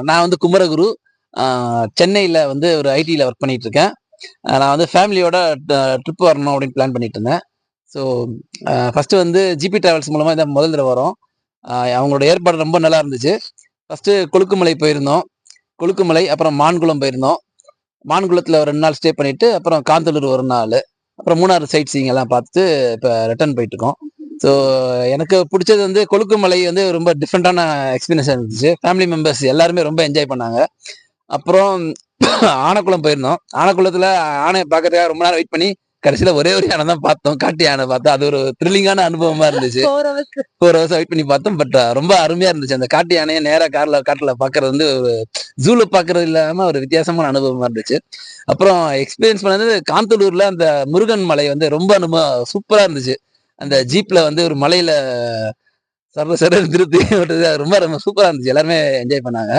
நான் வந்து குமரகுரு. சென்னையில வந்து ஒரு ஐடில ஒர்க் பண்ணிட்டு இருக்கேன். நான் வந்து ஃபேமிலியோட ட்ரிப் வரணும் அப்படின்னு பிளான் பண்ணிட்டு இருந்தேன். ஸோ ஃபர்ஸ்ட்டு வந்து ஜிபி டிராவல்ஸ் மூலமா இதான் முதல் தடவ வரோம். அவங்களோட ஏற்பாடு ரொம்ப நல்லா இருந்துச்சு. ஃபர்ஸ்ட்டு கொழுக்குமலை போயிருந்தோம். கொழுக்குமலை, அப்புறம் மான்குளம் போயிருந்தோம். மான்குளத்துல ஒரு 2 நாள் ஸ்டே பண்ணிட்டு, அப்புறம் காந்தலூர் ஒரு நாளு. அப்புறம் மூணாறு சைட் சீயிங் எல்லாம் பார்த்துட்டு, இப்ப ரிட்டர்ன் போயிட்டுருக்கோம். ஸோ எனக்கு புடிச்சது வந்து கொழுக்குமலை வந்து ரொம்ப டிஃப்ரெண்டான எக்ஸ்பீரியன்ஸா இருந்துச்சு. ஃபேமிலி மெம்பர்ஸ் எல்லாருமே ரொம்ப என்ஜாய் பண்ணாங்க. அப்புறம் ஆனக்குளம் போயிருந்தோம். ஆனக்குளத்துல யானைய பார்க்கறதுக்காக ரொம்ப நேரம் வெயிட் பண்ணி, கடைசியில ஒரே ஒரு யானை தான் பார்த்தோம். காட்டு யானை பார்த்தோம். அது ஒரு த்ரில்லிங்கான அனுபவமா இருந்துச்சு. 4 ஹவர்ஸ். 4 ஹவர்ஸ் வெயிட் பண்ணி பார்த்தோம். பட் ரொம்ப அருமையா இருந்துச்சு. அந்த காட்டு யானைய நேரா காட்டுல பார்க்கறது வந்து ஒரு ஜூல பார்க்கறது இல்லாம ஒரு வித்தியாசமான அனுபவமா இருந்துச்சு. அப்புறம் எக்ஸ்பீரியன்ஸ் பண்ணது காந்தலூர்ல அந்த முருகன் மலை வந்து ரொம்ப சூப்பரா இருந்துச்சு. அந்த ஜீப்ல வந்து ஒரு மலையில சர்ன்னு திருப்பி விட்டது ரொம்ப ரொம்ப சூப்பரா இருந்துச்சு. எல்லாருமே என்ஜாய் பண்ணாங்க.